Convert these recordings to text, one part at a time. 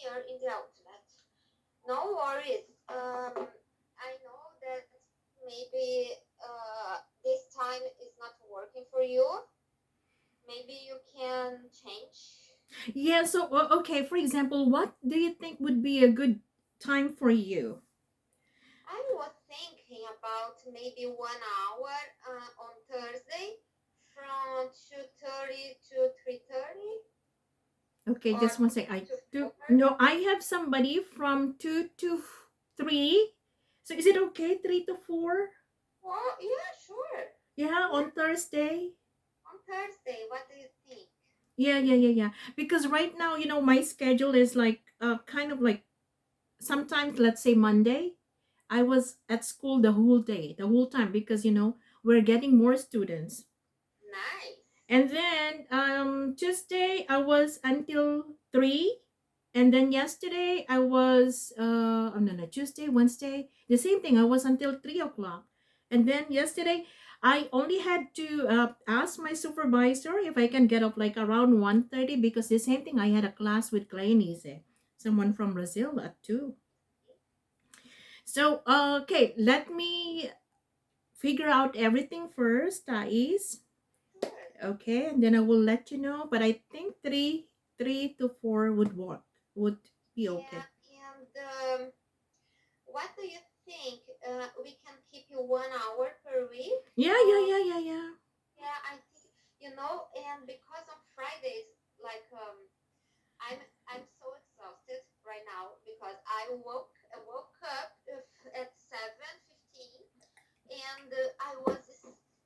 here in the outlet. No worries. I know that maybe this time is not working for you. Maybe you can change. Yeah, so okay, for example, what do you think would be a good time for you? I was thinking about maybe 1 hour on Thursday from 2:30 to 3:30 Okay, or just one sec. 3 I to do 4. no, I have somebody from 2 to 3. So is it okay 3 to 4? Oh, yeah, sure. Yeah, Yeah, on Thursday. on Thursday. What do you think? Yeah. Because right now, my schedule is like kind of like sometimes let's say Monday, I was at school the whole day, the whole time because we're getting more students. Nice. And then Tuesday I was until 3. And then yesterday I was oh, no, Tuesday, Wednesday, the same thing. I was until 3 o'clock. And then yesterday I only had to ask my supervisor if I can get up like around 1:30 because the same thing, I had a class with Claynice, someone from Brazil at 2. So okay, let me figure out everything first, Thais. Sure. Okay, and then I will let you know. But I think three to four would work. Would be Yeah, okay. and what do you think? We can keep you 1 hour per week? Yeah. Yeah, I think and because on Fridays, like I'm so exhausted right now because I woke up at 7:15 and I was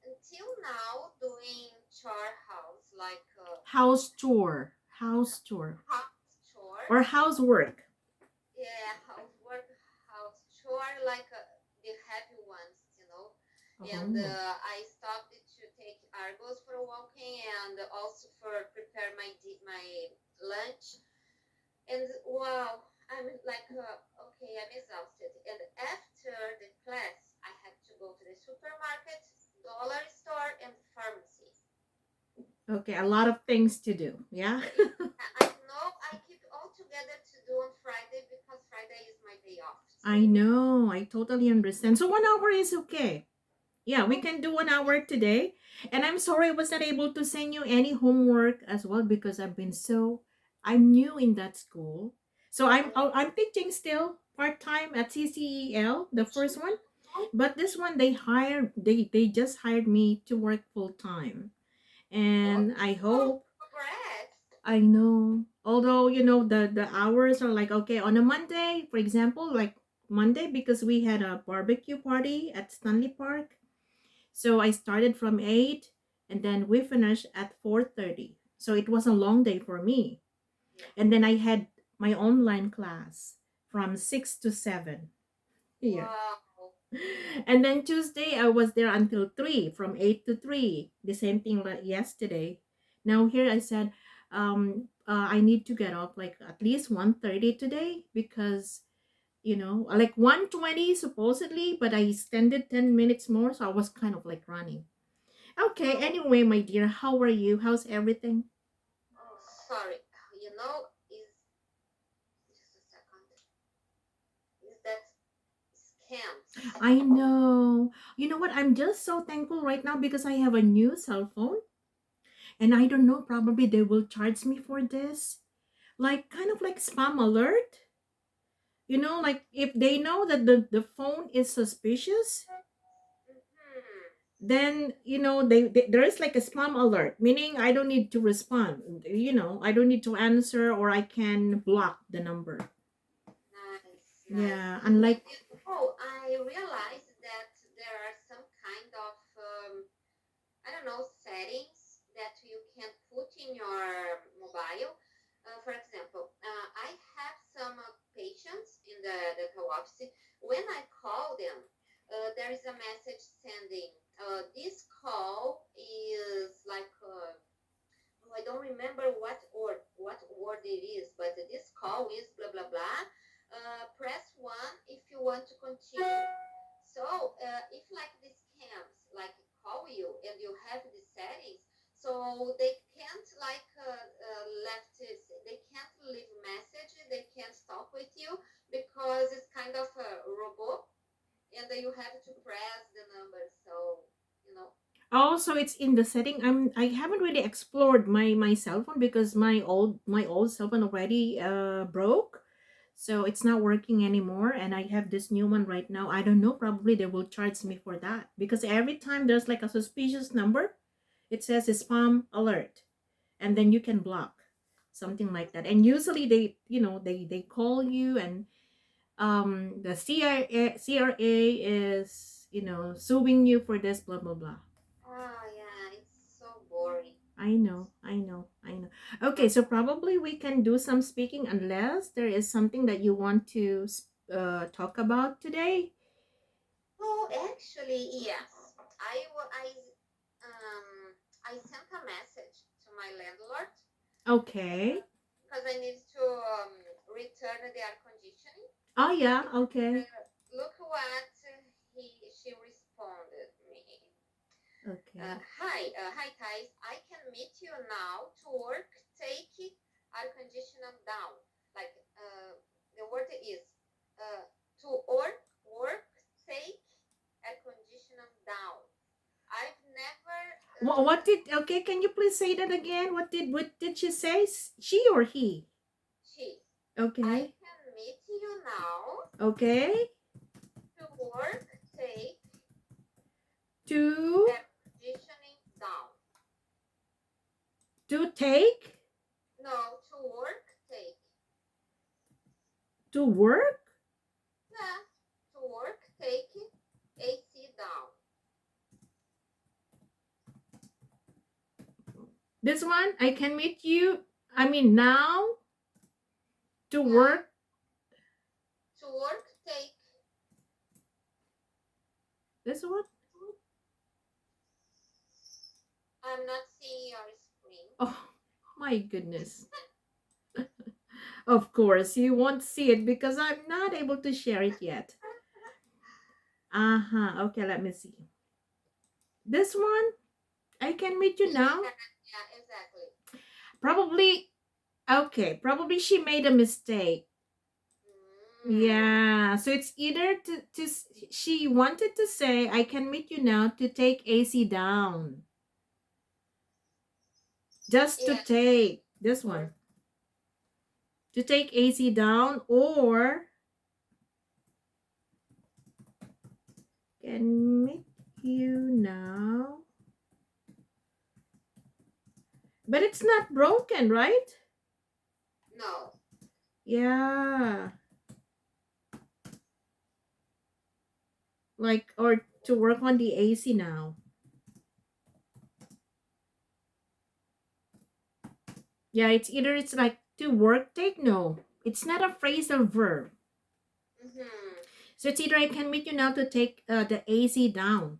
until now doing chore house like House tour, house chore. or housework. Yeah, house chore like the heavy ones, And Oh, I stopped to take Argos for walking and also for prepare my lunch. And wow, I'm like, okay, I'm exhausted. And after the class, I have to go to the supermarket, dollar store, and pharmacy. okay. A lot of things to do. Yeah. I know I keep all together to do on Friday because Friday is my day off. I So, know. I totally understand. So 1 hour is okay. Yeah, we can okay. do 1 hour today. And I'm sorry I was not able to send you any homework as well because I'm new in that school. So I'm teaching still part time at CCEL, the first one. Oh, But this one they just hired me to work full time. And I oh, hope, congrats. I know. Although, the hours are like, okay, on a Monday, for example, like Monday, because we had a barbecue party at Stanley Park. So I started from 8 and then we finished at 4:30. So it was a long day for me. Yeah. And then I had my online class from 6 to 7. Yeah. Wow. And then Tuesday I was there until 3, from 8 to 3. The same thing like yesterday. Now here I said I need to get up like at least 1:30 today because like 1:20 supposedly, but I extended 10 minutes more, so I was kind of like running. Okay, Oh, anyway, my dear, how are you? How's everything? oh, sorry. Is just a second. Is that scams? I know. You know what? I'm just so thankful right now because I have a new cell phone. And I don't know, probably they will charge me for this. Like, kind of like spam alert. Like if they know that the phone is suspicious, Mm-hmm. then there is like a spam alert, meaning I don't need to respond. I don't need to answer, or I can block the number. Nice, nice. Yeah, unlike. I realized that there are some kind of I don't know, settings that you can put in your mobile. For example, I have some patients in the dental office. When I call them, there is a message sending. This call is like I don't remember what word it is, but this call is blah blah blah. Press one if you want to continue. So if like the scams like call you and you have the settings, so they can't like they can't leave message, they can't also it's in the setting. I haven't really explored my cell phone because my old cell phone already broke. So it's not working anymore, and I have this new one right now. I don't know, probably they will charge me for that because every time there's like a suspicious number, it says spam alert, and then you can block something like that. And usually they call you, and the CRA is suing you for this, blah blah blah. Oh yeah, it's so boring. I know. Okay, so probably we can do some speaking unless there is something that you want to talk about today. Oh, actually, yes. I wa- um I sent a message to my landlord Okay. because I need to return the air conditioning. Oh yeah, okay. Look what she responded me. Okay. Hi, Thais. I can meet you now to work. Take air conditioner down. Like the word is to work. Take air conditioner down. I've never What did okay, can you please say that again? What did she say? She or he? she. I Okay. can meet you now Okay. to work. Take To air conditioning down. take No, to work. Take. to work? Yeah, to work. Take AC down. This one, I can meet you. I mean now to Yeah, work. to work. Take. This one? I'm not seeing your screen. Oh my goodness. Of course, you won't see it because I'm not able to share it yet. Uh-huh. Okay, let me see. This one, I can meet you now. Yeah, exactly. Probably, okay, probably she made a mistake. Mm. Yeah, so it's either she wanted to say, I can meet you now to take AC down. Just to Yes, take this or one. To take AC down, or can meet you now. But it's not broken, right? no. Yeah. Like, or to work on the AC now. Yeah, it's like to work take. No, it's not a phrasal verb. Mm-hmm. So it's either I can meet you now to take the AC down.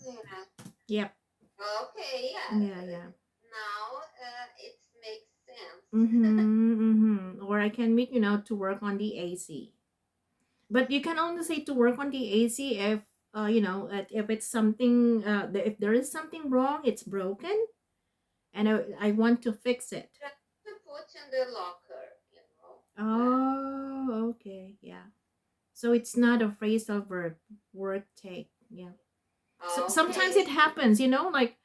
Yeah. Yep. Okay. Yeah. Yeah. Now it makes sense. Mm-hmm. Or I can meet you now to work on the AC. But you can only say to work on the AC if if it's something if there is something wrong, it's broken, and I want to fix it. Just to put in the locker, you know. Yeah. Oh, okay, yeah. So it's not a phrasal verb. Work take, yeah. So sometimes Okay. it happens, like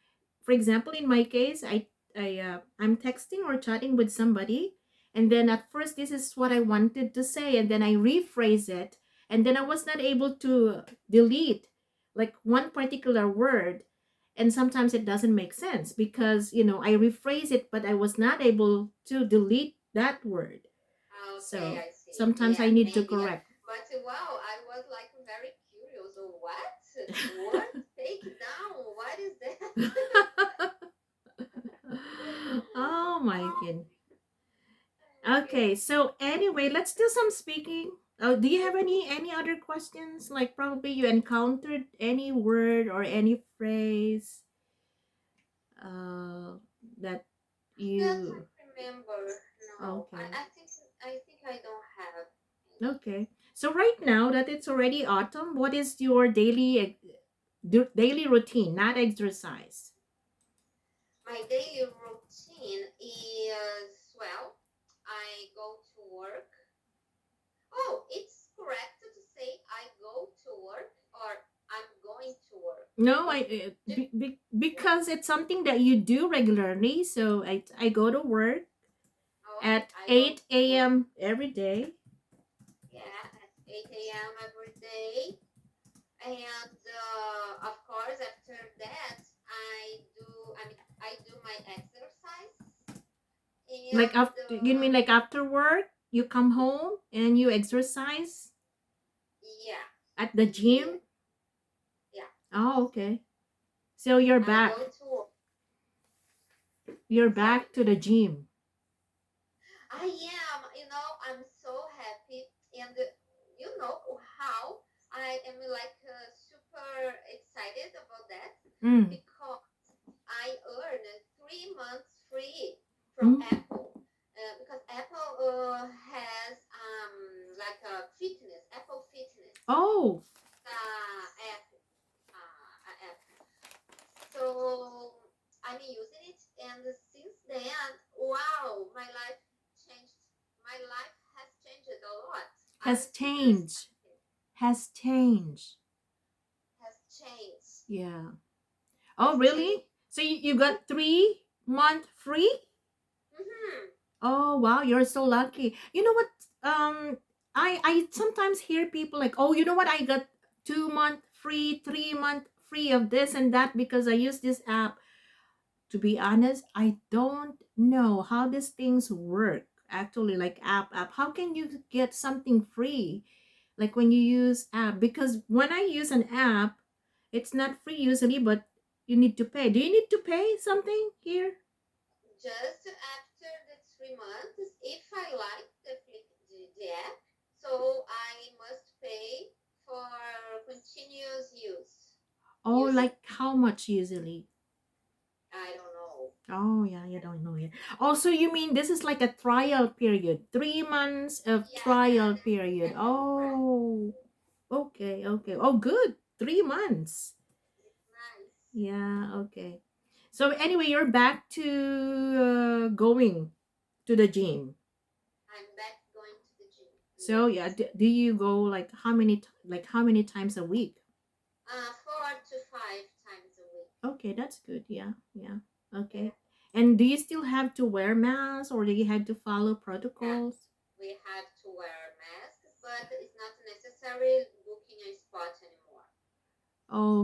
for example, in my case, I'm texting or chatting with somebody, and then at first this is what I wanted to say, and then I rephrase it, and then I was not able to delete like one particular word, and sometimes it doesn't make sense because I rephrase it, but I was not able to delete that word. Okay, So I see. sometimes Yeah, I need to and yeah. correct. But wow, I was like very curious. What? What? Take down. What is that? Oh my goodness. Okay. Okay, so anyway, let's do some speaking. Do you have any other questions? Like probably you encountered any word or any phrase uh that That you I remember. No, okay. I think I don't have any. Okay. So right now that it's already autumn, what is your daily routine, not exercise? My daily routine is well, I go to work. Oh, it's correct to say I go to work or I'm going to work. No, It's because it's something that you do regularly. So I go to work okay. at I go 8 to work, a.m. every day. yeah, at 8 a.m. every day. And of course, after that, I do my exercise. Like And after, you mean like after work, you come home and you exercise yeah, at the yeah, gym? yeah. Oh, okay. So you're I back. go to, You're sorry. back to the gym. I am, I'm so happy. And how I am like super excited about that Mm. because I earned 3 months free from Mm. Apple. Because Apple has like a fitness, Apple Fitness Oh, app, app. So I'm using it, and since then, wow, my life changed. My life has changed a lot. I'm has super changed. excited. Has changed. Has changed. Yeah. Oh, Has changed. really? So you got 3 month free? Mm-hmm. Oh, wow, you're so lucky. You know what? Um, I sometimes hear people like, oh, you know what? I got 2 month free, 3 month free of this and that because I use this app. To be honest, I don't know how these things work. Actually, like app. How can you get something free? Like when you use app? Because when I use an app, it's not free usually, but you need to pay. Do you need to pay something here? Just after the 3 months, if I like the app, so I must pay for continuous Oh, use it. like how much usually? I don't know. Oh, yeah, you don't know yet. Also, you mean this is like a trial period, 3 months of Yeah, trial period. that's correct. Oh, okay, okay. Oh, good. 3 months. It's nice. Yeah, okay. So anyway, you're back to going to the gym. I'm back going to the gym. So Yes. yeah, do you go like how many times a week? 4 to 5 times a week. Okay, that's good. Yeah, yeah. Yeah. Okay. And do you still have to wear masks or do you have to follow Yeah. protocols? We have to wear masks, but it's not necessary booking a spot anymore.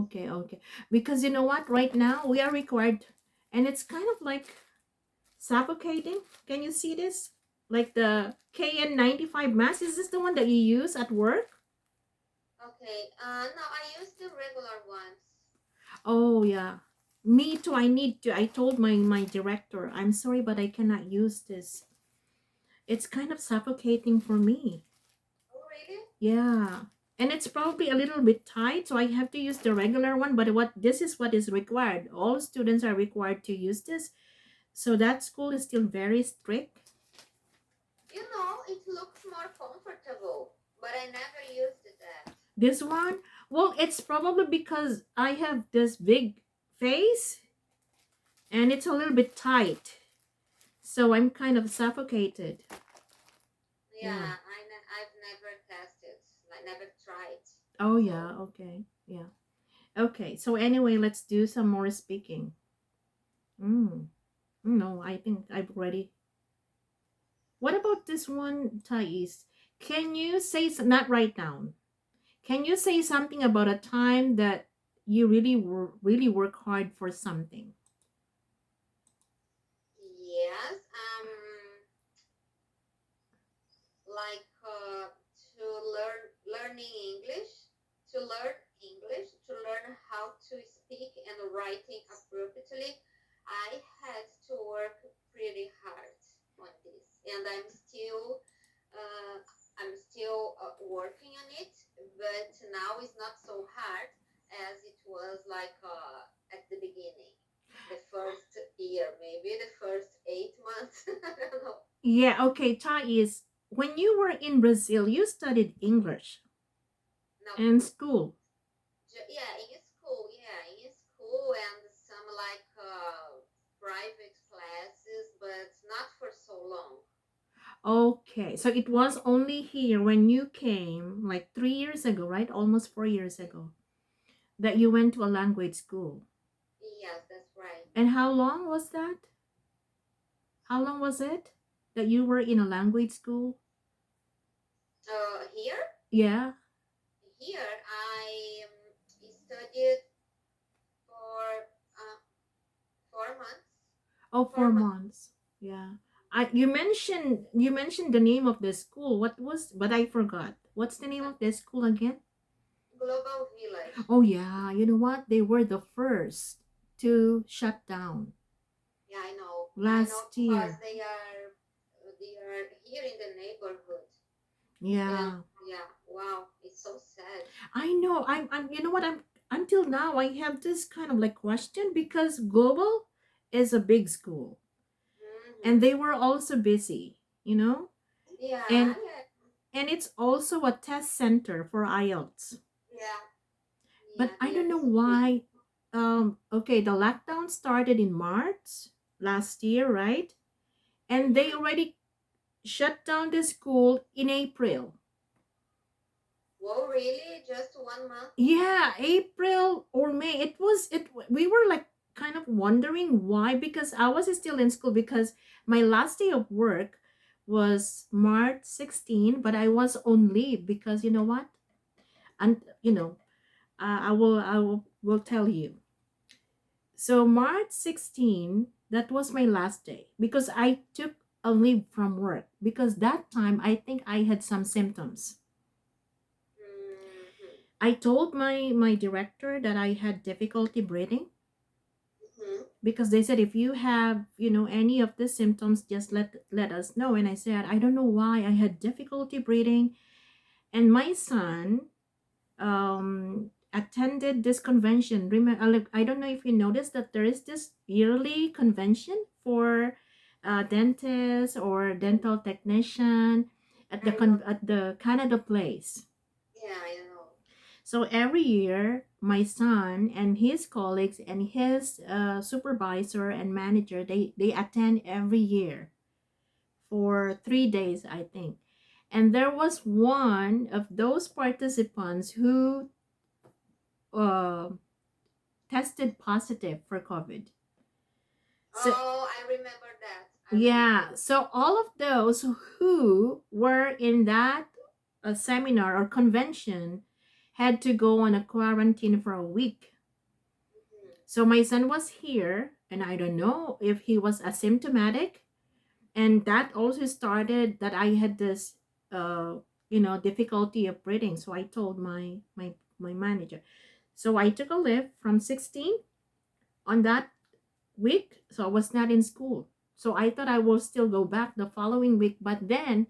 Okay, okay. Because you know what? Right now we are required, and it's kind of like suffocating. Can you see this? Like the KN95 mask. Is this the one that you use at work? Okay. No, I use the regular ones. Oh yeah. Me too. I need to. I told my director, I'm sorry, but I cannot use this. It's kind of suffocating for me. Oh, really? Yeah. And it's probably a little bit tight, so I have to use the regular one. But what this is what is required. All students are required to use this. So that school is still very strict. It looks more comfortable, but I never used that. This one, well, it's probably because I have this big face and it's a little bit tight. So I'm kind of suffocated. Yeah. Yeah, I've never tested. I never tried. Oh, yeah. So, Okay. Yeah. Okay. So anyway, let's do some more speaking. Mm. No, I think I'm ready. What about this one, Thais? Can you say, not right now, can you say something about a time that you really work hard for something? yes, like to learning English, to learn to learn how to speak and writing appropriately. I had to work pretty hard on this, and uh, I'm still working on it. But now it's not so hard as it was like at the beginning, the first year, maybe the first 8 months. I don't know. Yeah, okay, Thais, when you were in Brazil, you studied English No, in school. yeah, in school and some like private classes, but not for so long. Okay, so it was only here when you came, like 3 years ago, right? Almost 4 years ago. that you went to a language school. Yes, that's right. And how long was that? How long was it that you were in a language school? Here, Yeah. I studied for 4 months. Oh, Four four months. months. Yeah. You mentioned the name of the school. What was but I forgot. What's the name of the school again? Global Village. Oh yeah, you know what? They were the first to shut down Yeah, I know. I know last because year. they are here in the neighborhood. And Yeah. yeah, wow, it's so sad. I know. I'm you know what? I'm until now I have this kind of like question because Global is a big school Mm-hmm. and they were also busy, you know? Yeah, And yeah, and it's also a test center for IELTS. yeah, But yeah. I They are don't know so big. why. Okay, the lockdown started in March last year, right? And they Mm-hmm. already shut down the school in April. Whoa, really? Just 1 month? Yeah, April or May. It we were like kind of wondering why because I was still in school because my last day of work was March 16, but I was on leave because you know what? And I will tell you. So March 16, that was my last day because I took a leave from work because that time I think I had some symptoms. Mm-hmm. I told my director that I had difficulty breathing Mm-hmm. because they said if you have, any of the symptoms just let us know, and I said I don't know why I had difficulty breathing. And my son attended this convention. Remember, I don't know if you noticed that there is this yearly convention for dentists or dental technician at the I know. at the Canada Place. Yeah, I know. So every year, my son and his colleagues and his supervisor and manager, they attend every year for 3 days, I think. And there was one of those participants who uh, tested positive for COVID. So Oh, I remember that. I remember. yeah, so all of those who were in that seminar or convention had to go on a quarantine for a week. Mm-hmm. So my son was here, and I don't know if he was asymptomatic, and that also started that I had this, difficulty of breathing. So I told my manager. So I took a leave from 16 on that week, so I was not in school. So I thought I will still go back the following week, but then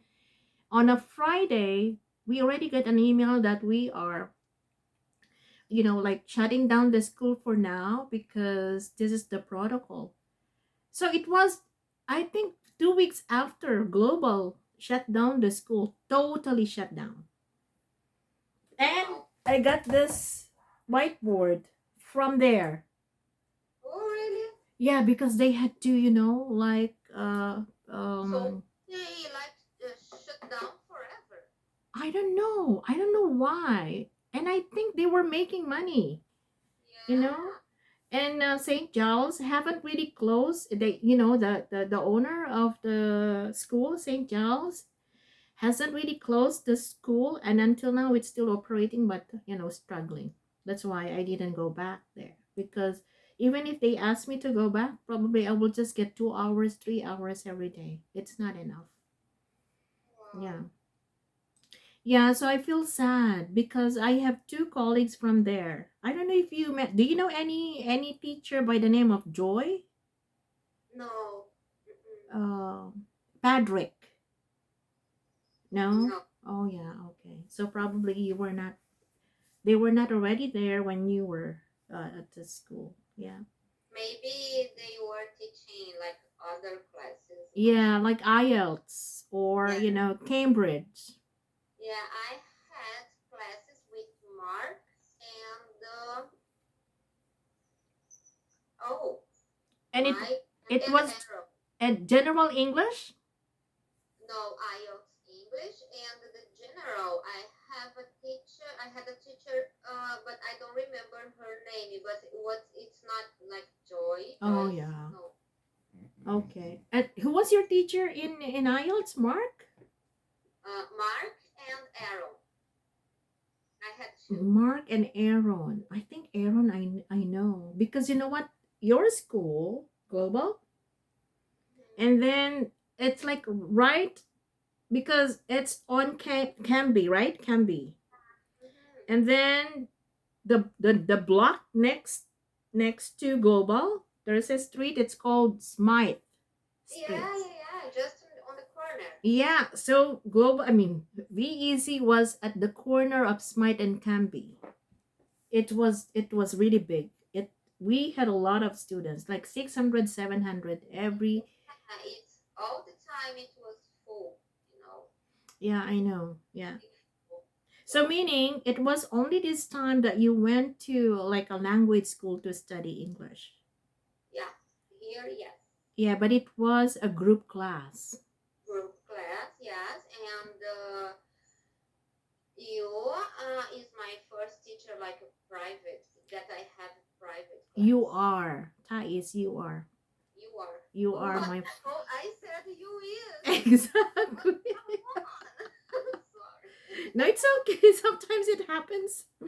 on a Friday, we already got an email that we are, like shutting down the school for now because this is the protocol. So it was, I think, 2 weeks after Global shut down the school, totally shut down. And Wow. I got this whiteboard from there. Oh, really? Yeah, because they had to, like, So they like shut down forever. I don't know. I don't know why. And I think they were making money, you know? Yeah. And St. Giles haven't really closed. They, the owner of the school, St. Giles, hasn't really closed the school, and until now it's still operating, but struggling. That's why I didn't go back there because even if they ask me to go back, probably I will just get 2 hours, 3 hours every day. It's not enough. Wow. Yeah. Yeah, so I feel sad because I have two colleagues from there. I don't know if you met. Do you know any teacher by the name of Joy? No. Mm-mm. Uh, Patrick. No. No. Oh yeah. Okay. So probably you were not. They were not already there when you were at the school. Yeah. Maybe they were teaching like other classes. Yeah, like IELTS or Yeah. Cambridge. Yeah. I had classes with Mark and oh, And Mike it and was Arrow. at General English. No, IELTS English and the general. I have a teacher. I had a teacher, but I don't remember her name. But it's not like Joy. Oh Joyce. yeah. No. Okay. And who was your teacher in IELTS, Mark? Mark and Aaron. I had two. Mark and Aaron. I think Aaron I know because you know what? Your school, Global, Mhm. and then it's like right because it's on Canby, right? Canby. Mhm. And then the block next to Global, there's a street, it's called Smythe Street. Yeah, yeah, yeah. Just on the corner. Yeah, so Global, I mean, VEC was at the corner of Smythe and Canby. It was really big. We had a lot of students, like 600, 700 every. It's all the time. It was full. You know. Yeah, I know. Yeah. Full. So So meaning it was only this time that you went to like a language school to study English. yeah, here yes. Yeah, but it was a group class. Group class, yes, and you is my first teacher, like a private that I have a private You class. are. Thais, you are. You are. You Oh, are my. oh, I said you is. Exactly. Come on. Sorry. No, it's okay. Sometimes it happens. Oh,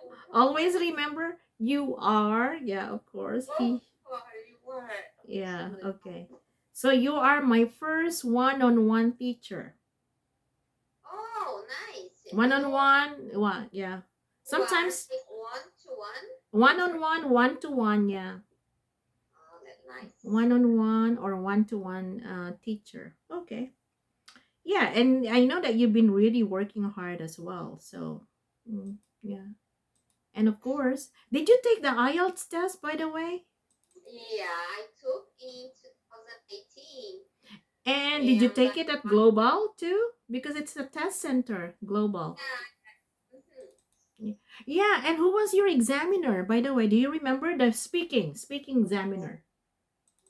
come Always on. remember, you are. Yeah, of course. Oh, sorry, you were. Yeah, Absolutely. okay. So you are my first one-on-one teacher. Oh, nice. You One-on-one, what? Yeah. are Sometimes like one-to-one teacher. one-on-one, one-to-one, yeah. Oh, that's nice. One-on-one or one-to-one teacher. Okay. Yeah, and I know that you've been really working hard as well. So, yeah. And of course, did you take the IELTS test, by the way? Yeah, I took in 2018, And did you and take it at Global too? Because it's a test center, Global. yeah, Yeah, and who was your examiner, by the way? Do you remember the speaking examiner?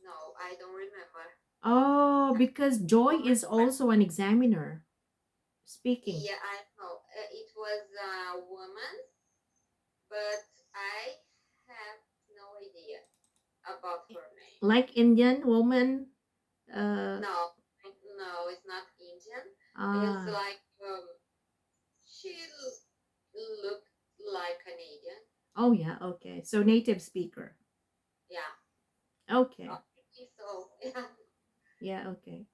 no, I don't remember. Oh, because Joy Don't is remember. also an examiner speaking. Yeah, I know. It was a woman, but I have no idea about her name. Like Indian woman. No, no, it's not Indian. It's Ah, like she looked like Canadian. oh yeah, okay. So native speaker. Yeah, Okay. I think so. Yeah. Yeah, okay.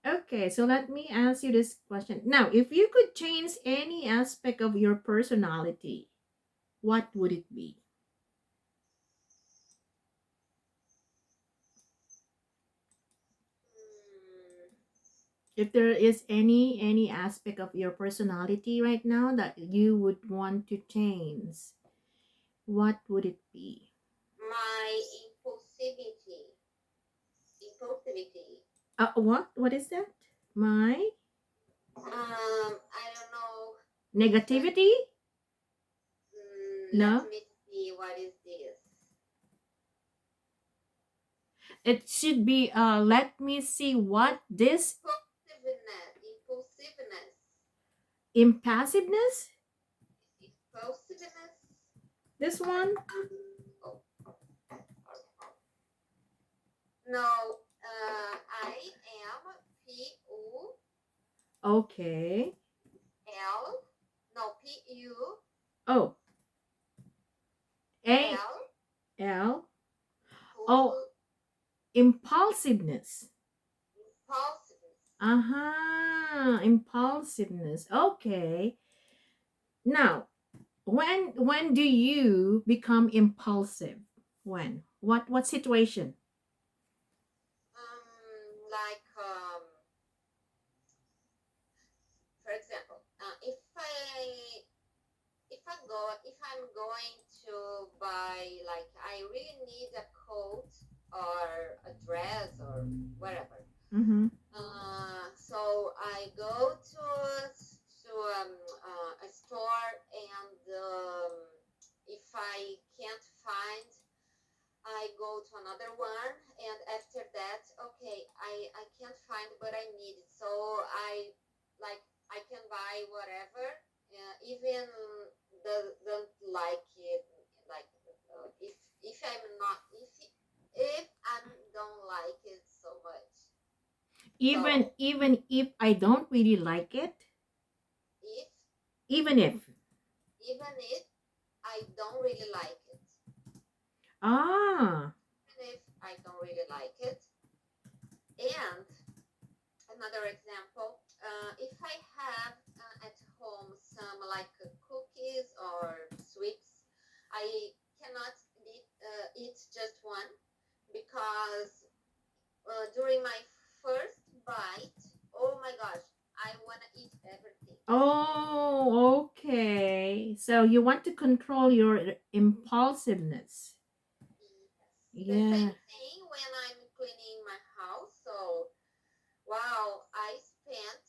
Okay, so let me ask you this question. Now, if you could change any aspect of your personality, what would it be? Hmm. If there is any aspect of your personality right now that you would want to change, what would it be? My impulsivity. Impulsivity. What is that? My I don't know exactly. negativity? Let No, me see. What is this? it should be let me see what this Impulsiveness. Impulsiveness. impassiveness, Impulsiveness. this one. Oh, no. I am P-U-L. Okay. No, P-U-L. Oh, A L. Oh, impulsiveness. Impulsiveness. Uh-huh, impulsiveness. Okay. Now, when do you become impulsive? When? What situation? Like for example, if I'm going to buy, like, I really need a coat or a dress or whatever. Mm-hmm. So I go to a store, and if I can't find, I go to another one, and after that, okay, I can't find, but I need it. So I like I can buy whatever, even doesn't like it. Like if I'm not if I don't like it so much. Even So even if I don't really like it, if even if. even if I don't really like it, Ah. even if I don't really like it, and another example, if I have at home some like cookies or sweets, I cannot eat just one because during my first bite, oh my gosh, I want to eat everything. Oh, okay. So you want to control your impulsiveness. Yes. The same Yeah. thing when I'm cleaning my house. So, wow, I spent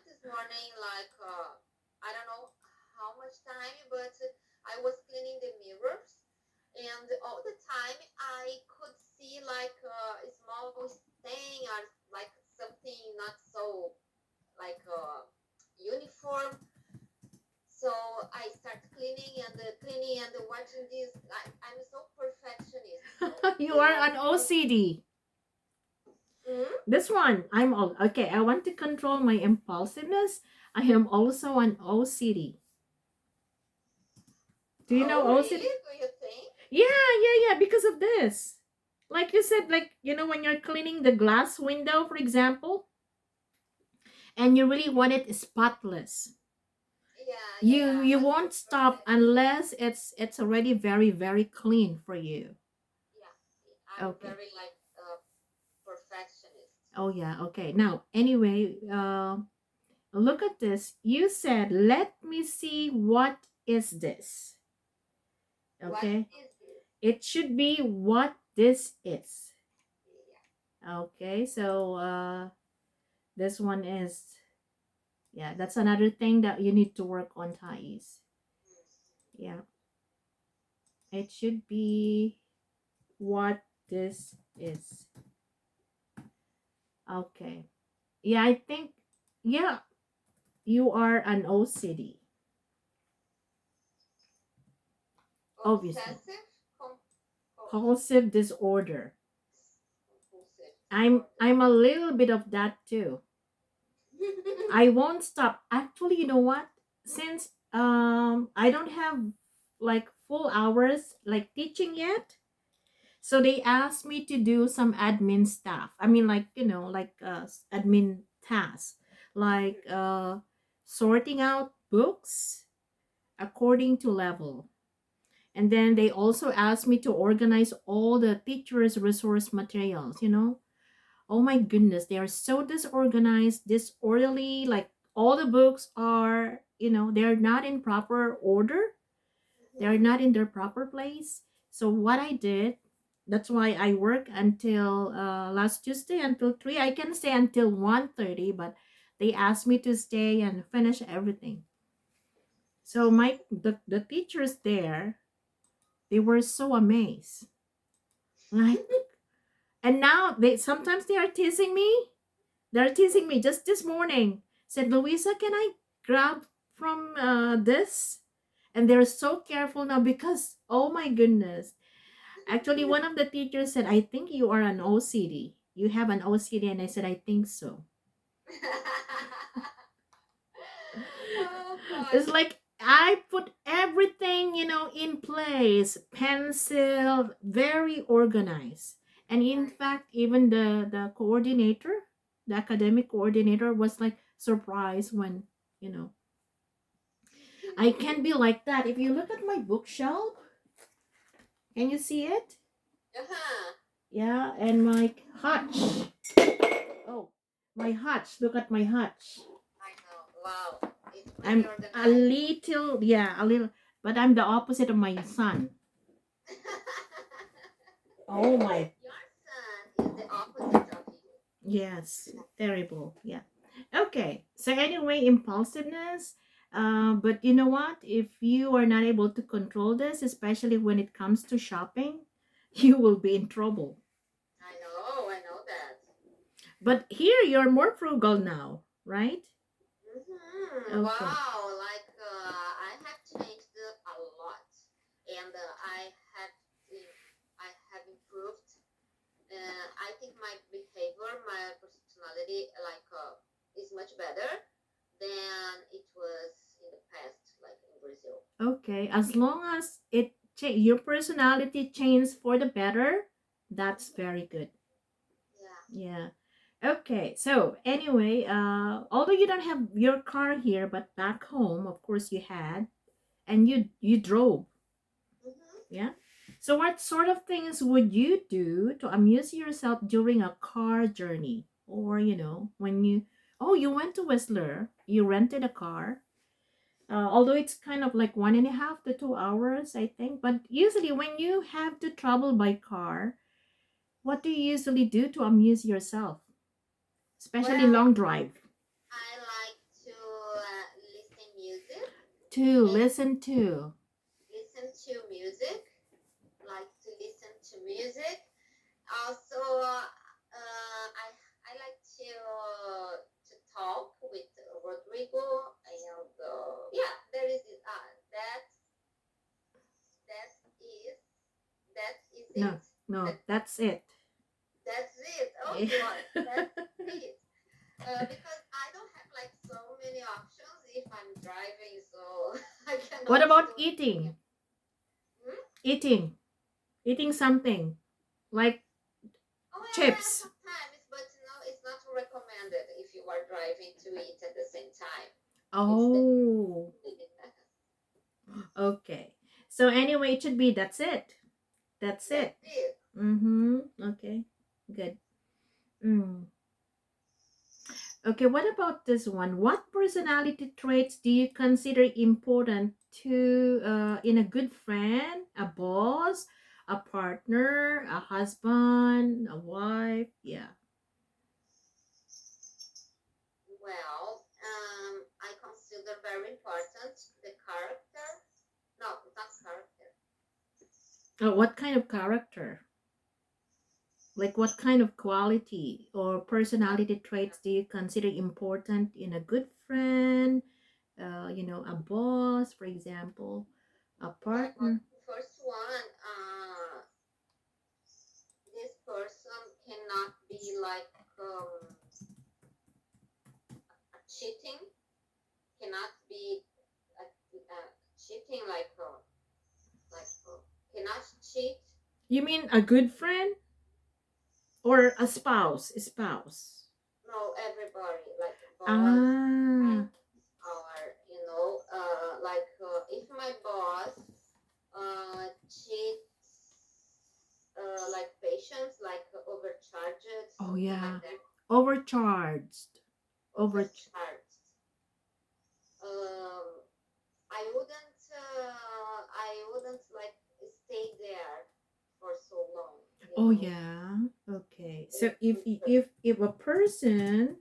this morning like, I don't know how much time, but I was cleaning the mirrors. And all the time I could see like a small stain or like something not so like uniform. So I start cleaning and watching this. I'm so perfectionist. So You you are know. an OCD. Mm? This one, I'm all okay. I want to control my impulsiveness. I am also an OCD. Do you know Oh, really? OCD? Do you think? Yeah, because of this. Like you said, like, when you're cleaning the glass window, for example, and you really want it spotless. You Yeah. Like won't stop perfect. unless it's already very, very clean for you. Yeah. I'm Okay. very like perfectionist. Oh yeah, okay. Now, anyway, look at this. You said, let me see what is this. What Okay. is this? It should be what this is. Yeah. Okay, so this one is, yeah, that's another thing that you need to work on, Thais. Yeah, it should be what this is. Okay. Yeah, I think, yeah, you are an OCD, obviously. Obsessive Compulsive disorder. compulsive I'm disorder. I'm a little bit of that too. I won't stop. Actually, you know what? Since I don't have like full hours like teaching yet, so they asked me to do some admin stuff. I mean, like, like admin tasks, like sorting out books according to level. And then they also asked me to organize all the teachers' resource materials. Oh my goodness, they are so disorganized, disorderly. Like, all the books are, they're not in proper order. They're not in their proper place. So what I did, that's why I work until last Tuesday until 3. I can stay until 1:30, but they asked me to stay and finish everything. So the teachers there, they were so amazed. Like, and now they are teasing me. They're teasing me just this morning. Said, Louisa, can I grab from this? And they're so careful now because, oh my goodness. Actually, one of the teachers said, I think you are an OCD. You have an OCD. And I said, I think so. Oh It's gosh. like I put everything, in place, pencil, very organized. And in Right. fact, even the coordinator, the academic coordinator was like surprised when, you know, I can be like that. If you look at my bookshelf, can you see it? Uh-huh. Yeah, and my hutch. Oh, my hutch. Look at my hutch. I know. Wow. It's pretty I'm a organized. little, yeah, a little, but I'm the opposite of my son. Oh my. Your son is the opposite of you. Yes, terrible. Yeah. Okay. So anyway, impulsiveness. But you know what? If you are not able to control this, especially when it comes to shopping, you will be in trouble. I know that. But here you're more frugal now, right? Okay. Wow, like I have changed a lot, and I have improved. I think my behavior, my personality, is much better than it was in the past, like in Brazil. Okay. As long as your personality changes for the better, that's Hmm. very good. Yeah. Yeah. Okay. So anyway, although you don't have your car here, but back home, of course, you had, and you drove. Hmm. Yeah. So what sort of things would you do to amuse yourself during a car journey? Or, when you went to Whistler, you rented a car. Although it's kind of like 1.5 to 2 hours, I think. But usually when you have to travel by car, what do you usually do to amuse yourself? Especially Well, long drive. I like to listen music To and listen to. listen to music. Like to listen to music. Also, I like to talk with Rodrigo, and yeah, there is that that is that is No, it. no, That, that's it. that's it. Oh God, that's it. Because I don't have like so many options if I'm driving, so I What cannot about do anything. eating? Hmm? Eating something like Oh yeah, chips. sometimes, but no, it's not recommended if you are driving to eat at the same time. It's the Oh, okay. So anyway, it should be that's it. That's that's it. it. Mm-hmm. Okay. Good. Mm. Okay, what about this one? What personality traits do you consider important to in a good friend, a boss, a partner, a husband, a wife? Yeah. Well, I consider very important the character. No, not character. What kind of character? Like what kind of quality or personality traits do you consider important in a good friend? A boss, for example, a Well, partner. first one, this person cannot be like cheating. Cannot be cheating cannot cheat. You mean a good friend or a spouse? A spouse. No, everybody like boss Ah, and or if my boss cheats like patients like overcharged oh something like yeah. that. Overcharged. Over. Overcharged. um I wouldn't like stay there for so long, you Oh know. yeah. Okay. So It, if it, if a person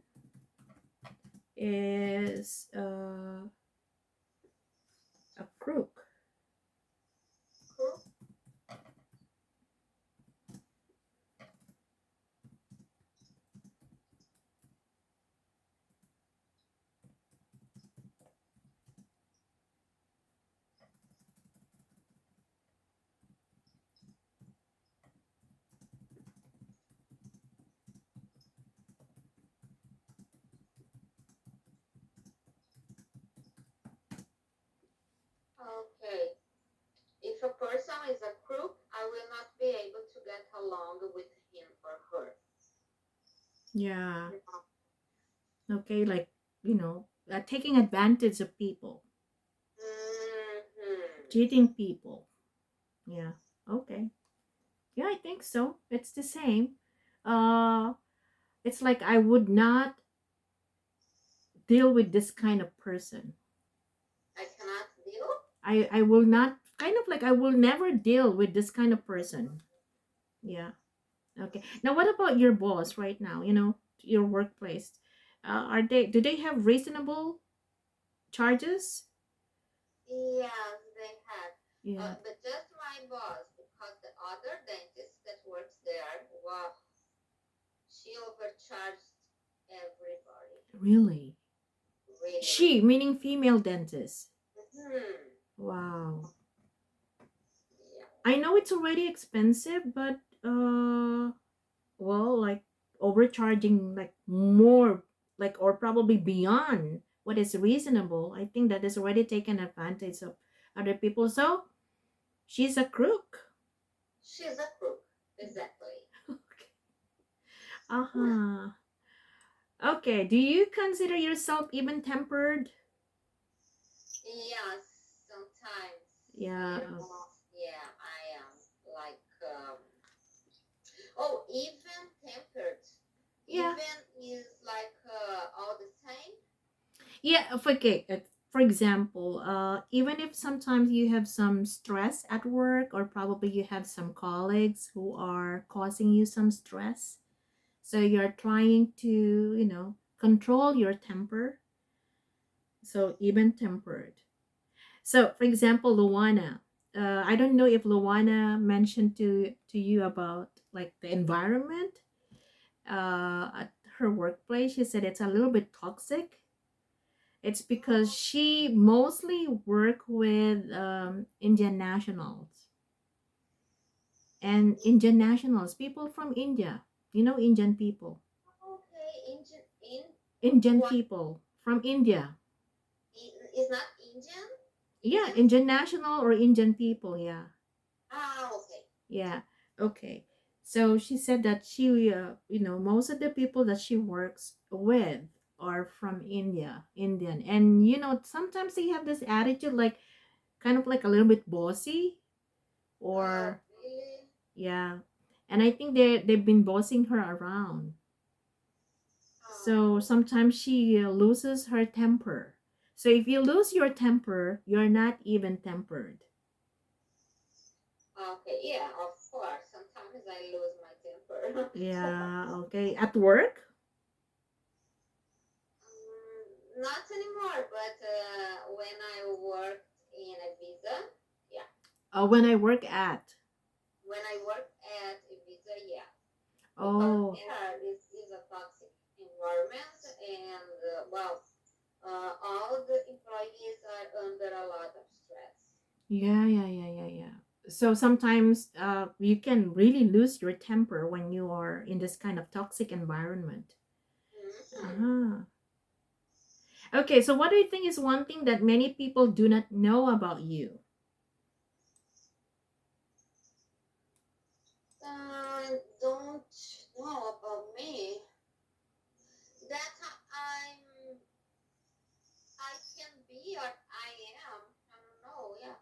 is a crook. okay, if a person is a crook, I will not be able to get along with him or her. Yeah. You know? Okay, like taking advantage of people, Hmm. cheating people. Yeah. Okay. Yeah, I think so. It's the same. Uh, it's like I would not deal with this kind of person. I cannot deal. I will not, kind of like I will never deal with this kind of person. Yeah. Okay. Now, what about your boss right now? Your workplace. Do they have reasonable charges? Yes, they have. Yeah. But just my boss, because the other dentist that works there, wow, she overcharged everybody. Really? really, She, really. meaning female dentist. Hmm. Wow. Yeah. I know it's already expensive, but well, like overcharging like more, like, or probably beyond what is reasonable. I think that is already taken advantage of other people. So she's a crook. She's a crook. Exactly. Uh-huh. Okay, do you consider yourself even tempered? Yes, sometimes, Yeah. yeah, I am like, oh, even tempered, Yeah. even is like all the same. Yeah, okay. For example, even if sometimes you have some stress at work, or probably you have some colleagues who are causing you some stress, so you're trying to, control your temper. So even tempered. So, for example, Luana. I don't know if Luana mentioned to you about like the environment at her workplace. She said it's a little bit toxic. It's because she mostly work with Indian nationals, and Indian nationals, people from India. Indian people. Okay, in Indian what people from India. is not Indian? Yeah, Indians? Indian national or Indian people. Yeah, Ah, okay. yeah. Okay. So she said that she, most of the people that she works with are from India, Indian, and sometimes they have this attitude, like kind of like a little bit bossy, or Really? yeah, and I think they've been bossing her around. So Oh, sometimes she loses her temper. So if you lose your temper, you're not even tempered. okay. Yeah, of course. Sometimes I lose my temper. Yeah, okay. At work? Not anymore, but when I worked in a visa, yeah. When I work at. When I worked at a visa, yeah. Because Oh, there is a toxic environment, and well, all the employees are under a lot of stress. yeah, yeah, yeah, yeah, yeah. So sometimes you can really lose your temper when you are in this kind of toxic environment. Hmm. Uh-huh. Okay, so what do you think is one thing that many people do not know about you? Don't know about me that I can be, or I am. I don't know. Yeah,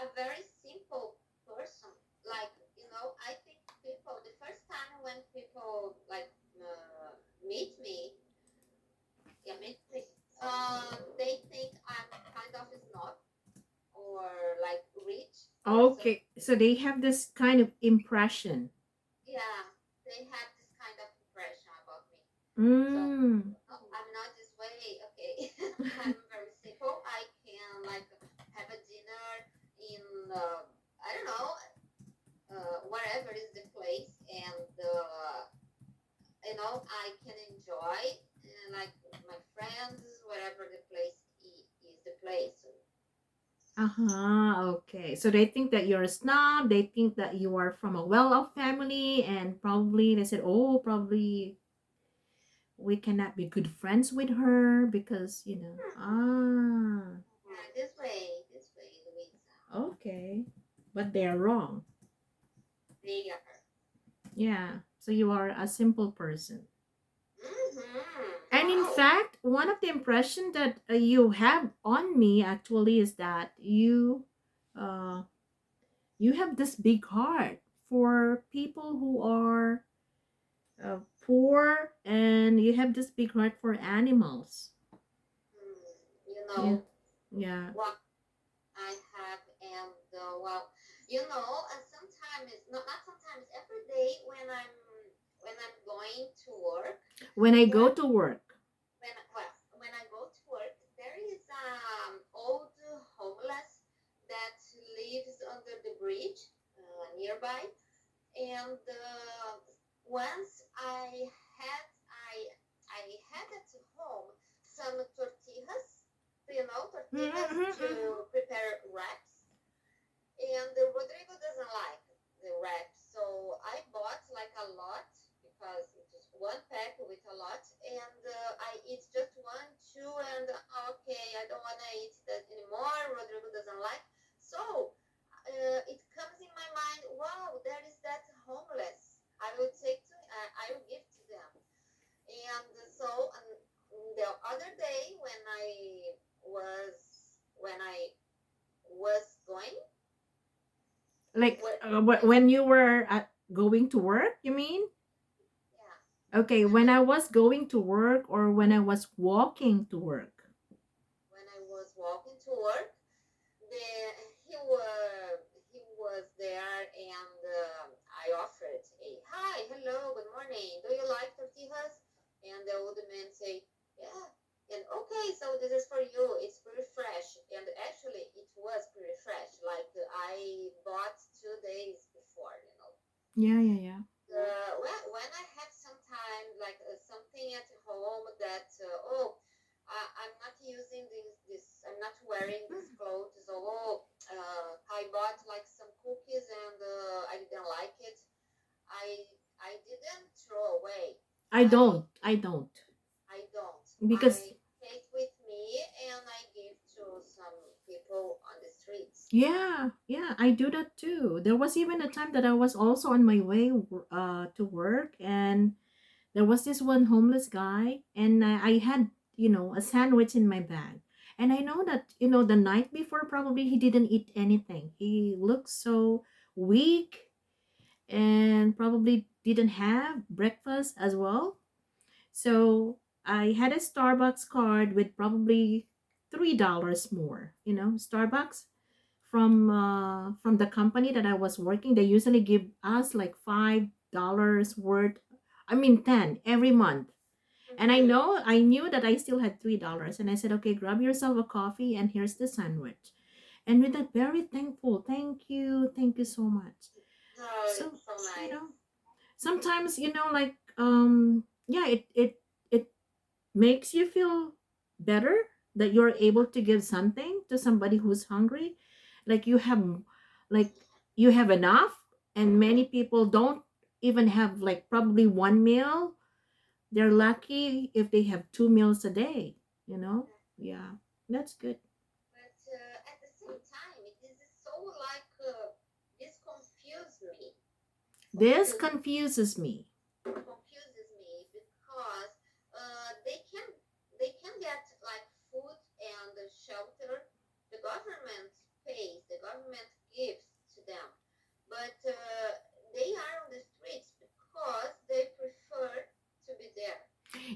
a very simple person. Like, I think people the first time when people like meet me, yeah, meet me, they think I'm kind of snob or like rich person. Okay, so they have this kind of impression. Yeah, they have this kind of impression about me. So Mm. no, I'm not this way. Okay, I'm very simple. I can like have a dinner in I don't know wherever is the place, and I can enjoy like my friends wherever the place is the place. Uh-huh. Okay. So they think that you're a snob. They think that you are from a well-off family, and probably they said, "Oh, probably we cannot be good friends with her because, ah, Yeah, this way, Louisa. okay." But they are wrong. They are. Yeah. So you are a simple person. And in Wow. fact, one of the impression that you have on me actually is that uh you have this big heart for people who are poor, and you have this big heart for animals. Mm, Yeah, yeah. what I have, and sometimes not sometimes every day when I'm going to work. When I When go to work. when I go to work, there is old homeless that lives under the bridge nearby, and once had I had at home some tortillas It has to Mm-hmm. prepare wraps, and Rodrigo doesn't like the wraps, so I bought like a lot because it was one pack with a lot, and I eat just one, two, and okay, I don't want to eat that anymore. Rodrigo doesn't like, so it comes in my mind. Wow, there is that homeless. I will take to. I will give to them, and so the other day was when I was going. Like What? when you were going to work, you mean? Yeah, Okay, when when I I was going to work or when I was walking to work. when I was walking to work, the he was there, and I offered a hi, hello, good morning. Do you like tortillas? And the old man say, yeah. And okay, so this is for you. It's pretty fresh, and actually, it was pretty fresh. Like I bought 2 days before, you know. Yeah, yeah, yeah. When I have some time, like something at home that I'm not using I'm not wearing these clothes. I bought like some cookies, and I didn't like it. I didn't throw away. I I don't. I don't. I don't. Because I take with me, and I give to some people on the streets. yeah, yeah, I do that too. There was even a time that I was also on my way to work, and there was this one homeless guy, and I had, a sandwich in my bag. And I know that, the night before probably he didn't eat anything. He looked so weak and probably didn't have breakfast as well. So I had a Starbucks card with probably $3 more. Starbucks from the company that I was working, they usually give us like $5 worth. I mean 10 every month. And Mm-hmm. I knew that I still had $3, and I said, okay, grab yourself a coffee and here's the sandwich. And with that, very thankful. Thank you so much. Oh, So it's so you nice. know, sometimes like yeah, it makes you feel better that you're able to give something to somebody who's hungry, like like you have enough, and many people don't even have like probably one meal. They're lucky if they have 2 meals a day, you know. Yeah, that's good. But at the same time, it is so like this confuse me, This confuse confuses me. confuses me because they can get like food and shelter. The government pays, the government gives to them, but they are on the streets because they prefer to be there.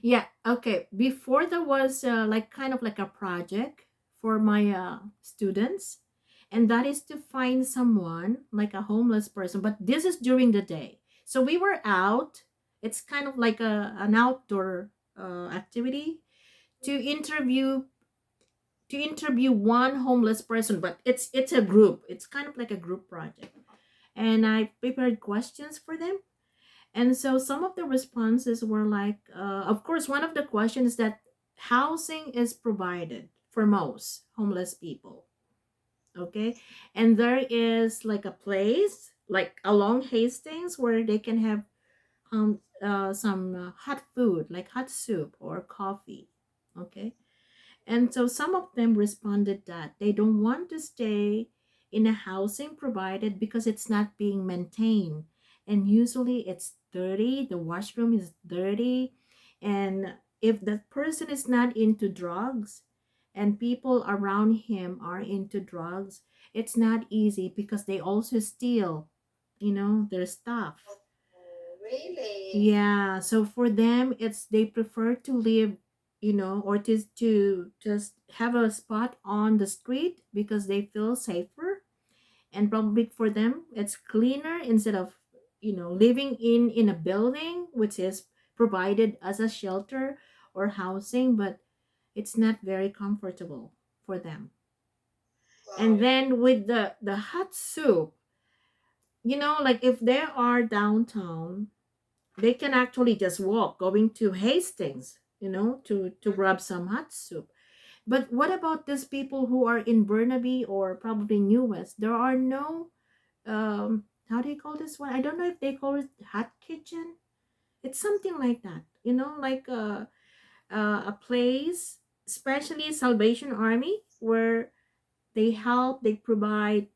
Yeah, okay, before there was like kind of like a project for my students, and that is to find someone like a homeless person, but this is during the day. So we were out. It's kind of like an outdoor activity to interview one homeless person, but it's a group. It's kind of like a group project, and I prepared questions for them. And so some of the responses were like, of course, one of the questions that housing is provided for most homeless people. Okay. And there is like a place like along Hastings where they can have some hot food, like hot soup or coffee. Okay. And so some of them responded that they don't want to stay in a housing provided because it's not being maintained. And usually it's dirty, the washroom is dirty. And if the person is not into drugs and people around him are into drugs, it's not easy because they also steal, their stuff. Really? Yeah, so for them, they prefer to live, or to just have a spot on the street because they feel safer, and probably for them it's cleaner instead of, living in a building which is provided as a shelter or housing, but it's not very comfortable for them. And Wow. then with the hot soup, like if they are downtown, they can actually just walk going to Hastings, to grab some hot soup. But what about these people who are in Burnaby or probably New West? There are no how do you call this one? I don't know if they call it hot kitchen. It's something like that, like a place, especially Salvation Army, where they provide,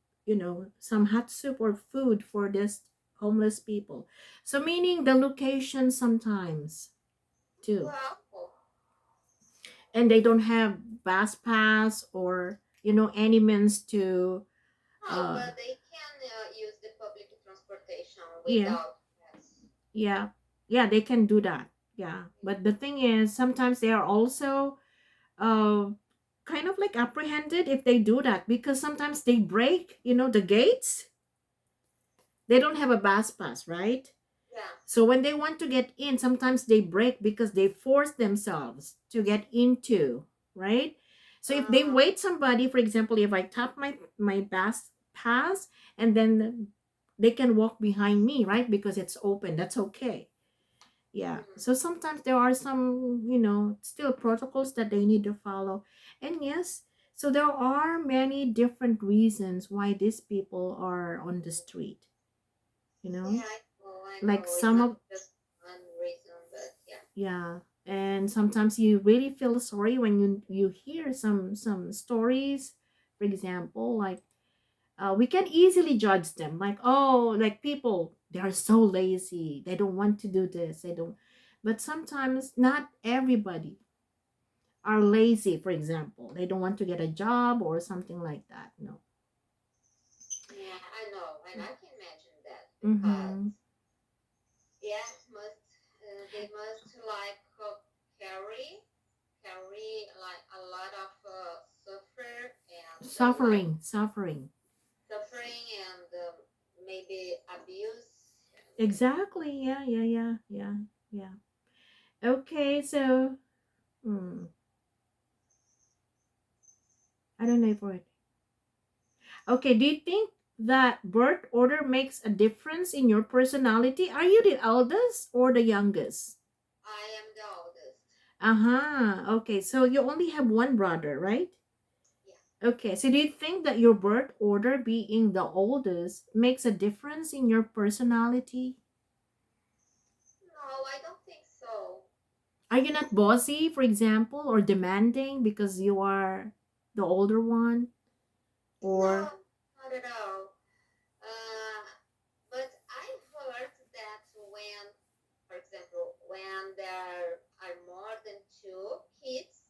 some hot soup or food for this homeless people. So meaning the location sometimes too. Well, And they don't have bus pass or any means to no, uh but they can use the public transportation yeah, without pass. yeah, yeah, they can do that. Yeah, but the thing is sometimes they are also uh kind of like apprehended if they do that, because sometimes they break, the gates. They don't have a bus pass, right? Yeah. So when they want to get in, sometimes they break because they force themselves to get into, right? So if they Uh, wait somebody, for example, if I tap my bus pass, and then they can walk behind me, right? Because it's open, that's okay. Yeah. mm, So sometimes there are some, still protocols that they need to follow. And yes, so there are many different reasons why these people are on the street, you know? yeah, I know, I Like know. It's some not of just one reason, but yeah. yeah, and sometimes you really feel sorry when you hear some stories. For example, like we can easily judge them, like, oh, like people, they are so lazy, they don't want to do this, they don't. But sometimes not everybody are lazy. For example, they don't want to get a job or something like that. No. Yeah, I know, and I can imagine that because Mm-hmm. yeah, must they must like carry like a lot of suffer and like Suffering. suffering and maybe abuse. And, Exactly. Yeah, yeah, yeah, yeah, yeah. Okay, so I don't know for it. Okay, do you think that birth order makes a difference in your personality? Are you the eldest or the youngest? I am the oldest. Uh-huh. Okay, so you only have one brother, right? Yeah. Okay, so do you think that your birth order being the oldest makes a difference in your personality? No, I don't think so. Are you not bossy, for example, or demanding because you are the older one? Or No, not at all. Uh, but I heard that when, for example, when there are more than two kids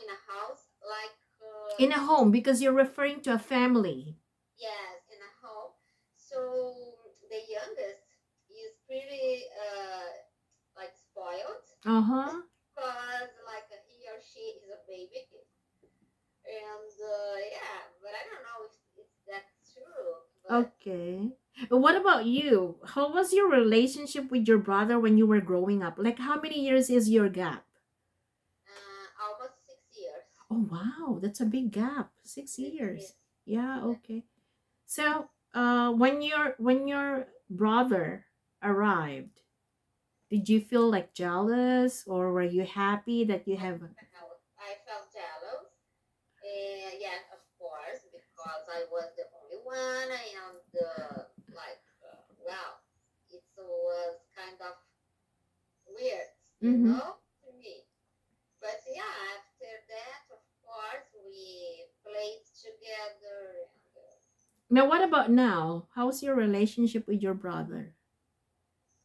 in a house, like in a home, because you're referring to a family. yes, in a home. So the youngest is pretty like spoiled Uh-huh. because like he or she is a baby, and yeah, but I don't know if that's true. But Okay. What about you? How was your relationship with your brother when you were growing up? Like, how many years is your gap? almost 6 years. Oh, wow. That's a big gap. Six It years. is. Yeah, Yeah. okay. So, when your brother arrived, did you feel like jealous, or were you happy that you have I felt jealous. Yeah, of course, because I was the only one, and well, it was kind of weird, mm-hmm. to me. But yeah, after that, of course, we played together. And, Now, what about now? How's your relationship with your brother?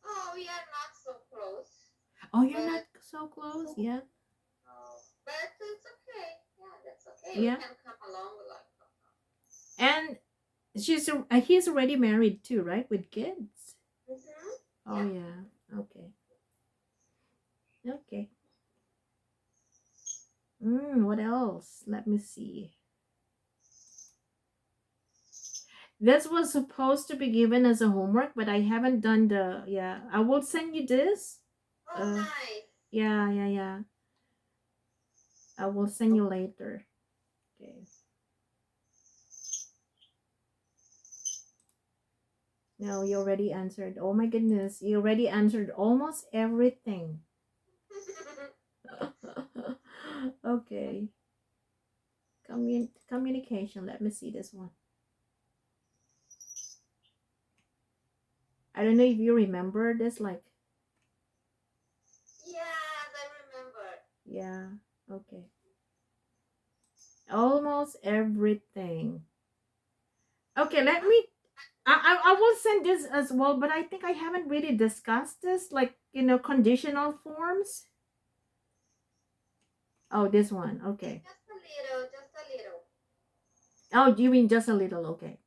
oh, we are not so close, Oh, you're not but so close? Yeah. but it's okay. Yeah, that's okay. We Yeah. can come along like. And he's already married too, right? With kids. Mm-hmm. Oh Yeah. yeah. Okay. Okay. What else? Let me see. This was supposed to be given as a homework, but I haven't done the yeah. I will send you this. Oh, Uh nice. yeah, yeah, yeah. I will send you later. Okay. No, you already answered. Oh my goodness, you already answered almost everything. Okay. Communication. Let me see this one. I don't know if you remember this, like, Yes, I remember. yeah, okay. Almost everything. Okay, let me, I will send this as well, but I think I haven't really discussed this, like, conditional forms. Oh, this one, okay. Just a little, just a little. Oh, you mean just a little, okay.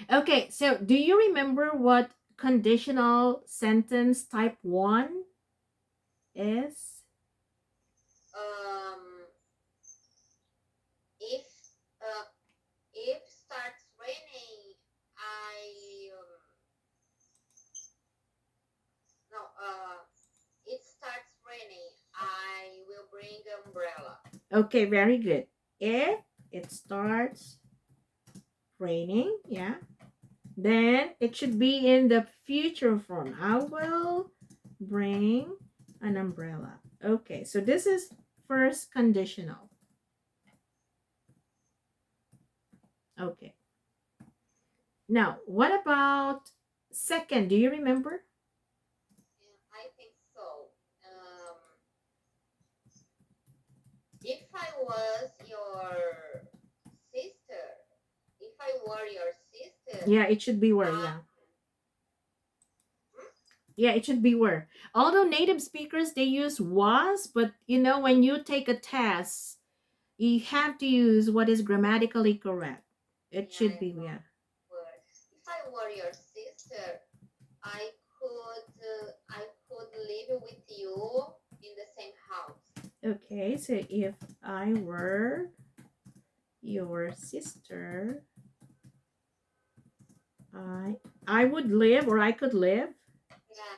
Yeah. Okay, so do you remember what conditional sentence type 1 is? Um, if uh, if starts raining, I no it starts raining, I will bring umbrella. Okay, very good. If it starts raining, yeah, then it should be in the future form. I will bring an umbrella. Okay, so this is first conditional. Okay. Now, what about second? Do you remember? Yeah, I think so. If I was your sister, if I were your sister, Yeah, it should be were, yeah. Yeah, it should be were. Although native speakers they use was, but when you take a test, you have to use what is grammatically correct. It yeah, should be, yeah. if I were your sister, I could live with you in the same house. Okay, so if I were your sister, I would live, or I could live Yeah.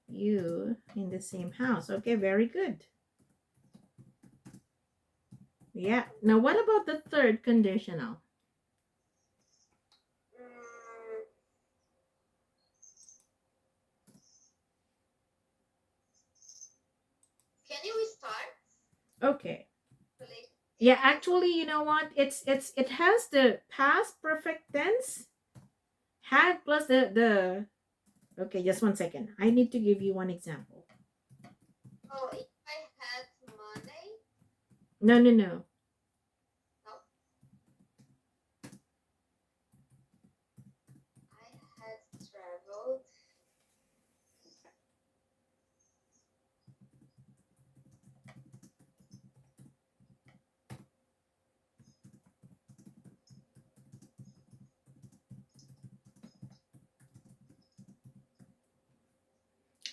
you in the same house. Okay, very good. Yeah. Now what about the third conditional? Mm, can you start, Okay. please? Yeah, actually, you know what? It has the past perfect tense had plus the okay, just one second. I need to give you one example. Oh, if I had money, No, no, no. no, I had traveled.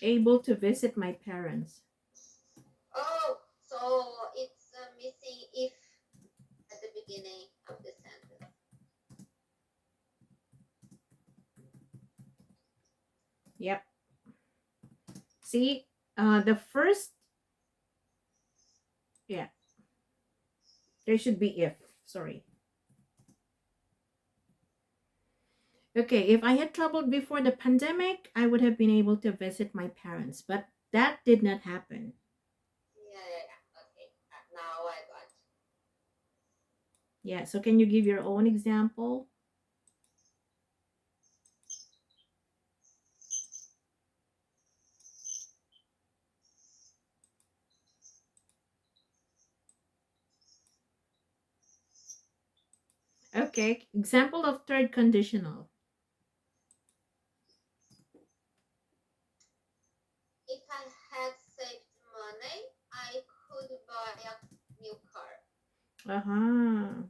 Able to visit my parents. Oh, so it's missing if at the beginning of the sentence. Yep. See, the first, yeah, there should be if. Sorry. Okay, if I had traveled before the pandemic, I would have been able to visit my parents, but that did not happen. Yeah, yeah, yeah. Okay, now I got. Yeah, so can you give your own example? Okay, example of third conditional. If I had saved money, I could buy a new car. Uh-huh.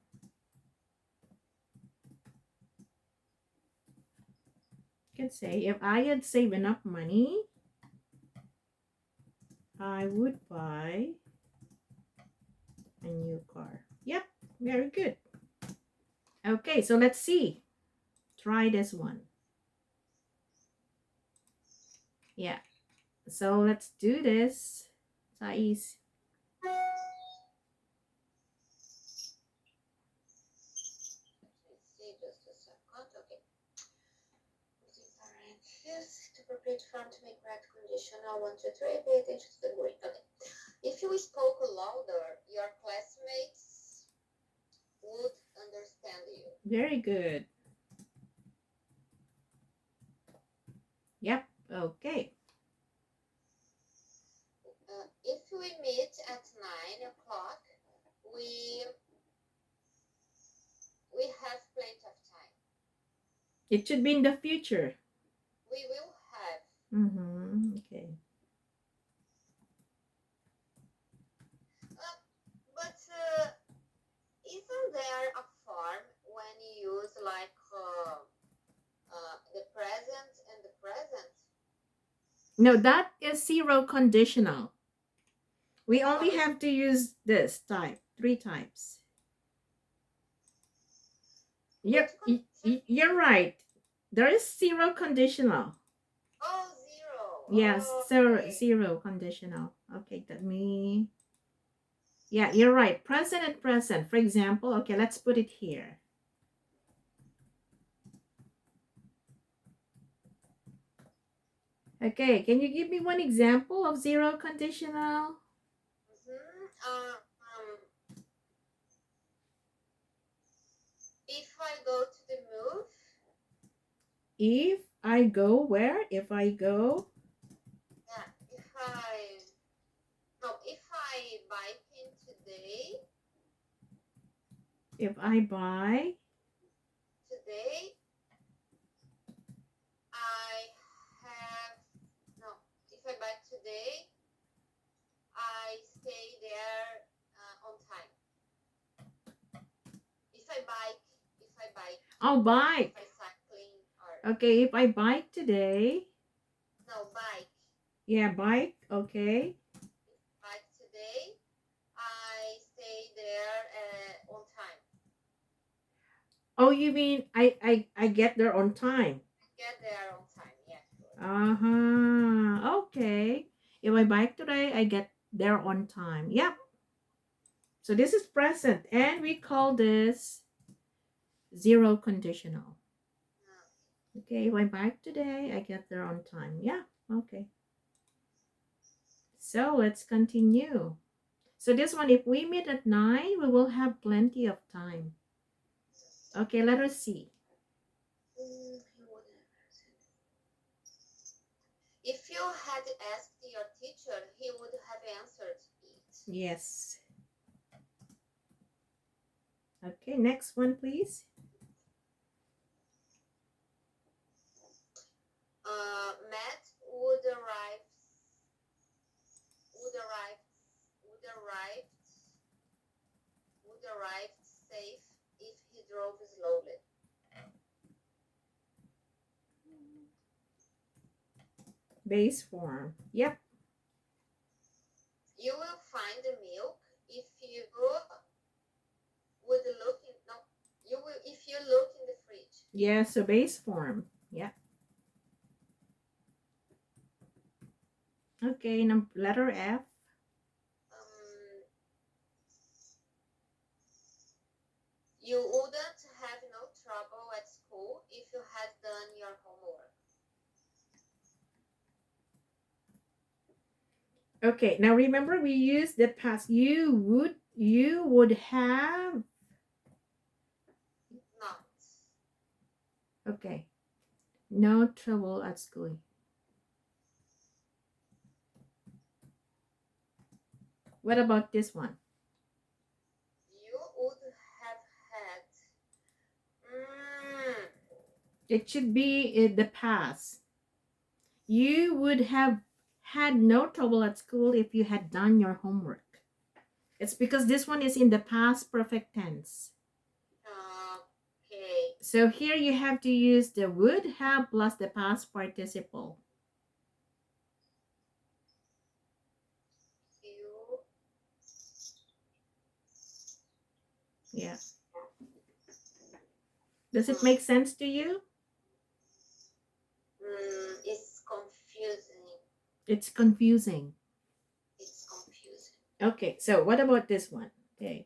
You can say, if I had saved enough money, I would buy a new car. Yep, very good. Okay, so let's see. Try this one. Yeah, so let's do this. Sais. Let's see, just a second. Okay. Putting parentheses to appropriate form to make right conditional. 1, 2, 3. Pay attention to the green. Okay. If you spoke louder, your classmates would understand you. Very good. Yep. Okay. If we meet at 9 o'clock, we have plenty of time. It should be in the future. We will have. Okay. But isn't there a form when you use like the present and the present? No, that is zero conditional. We only have to use this type, 3 types. You're right. There is zero conditional. Oh, zero. Yes, okay. zero conditional. Okay, let me. Yeah, you're right. Present and present. For example, okay, let's put it here. Okay, can you give me one example of zero conditional? If I go to the move. If I go where? If I go? Yeah, if I bike in today. If I buy. Today. If I bike today, I stay there on time. If I bike. I'll bike. If I cycling or. Okay, if I bike today. No, bike. Yeah, bike. Okay. Bike today, I stay there on time. Oh, you mean I get there on time? Get there on time, yeah. Okay. If I bike today, I get there on time. Yep. So this is present, and we call this zero conditional. Okay, if I bike today, I get there on time. Yeah, okay. So let's continue. So this one, if we meet at 9, we will have plenty of time. Okay, let us see. If you had asked your teacher, he would have answered it. Yes. Okay, next one, please. Matt would arrive safe if he drove slowly. Base form. Yep. You will find the milk if you would look in. No, you will if you look in the fridge. Yeah, so base form. Yeah. Okay, letter F. You wouldn't have no trouble at school if you had done your homework. Okay, now remember we used the past. You would have. Not. Okay. No trouble at school. What about this one? You would have had. It should be in the past. You would have had no trouble at school if you had done your homework. It's because this one is in the past perfect tense. Okay. So here you have to use the would have plus the past participle. Yeah. Does it make sense to you? It's confusing. It's confusing. It's confusing. Okay, so what about this one? Okay.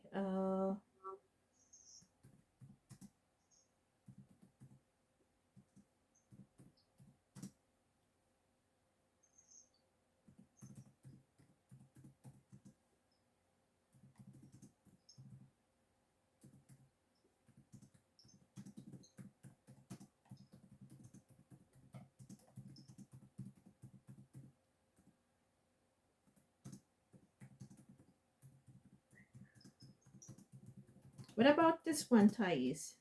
What about this one, Thais?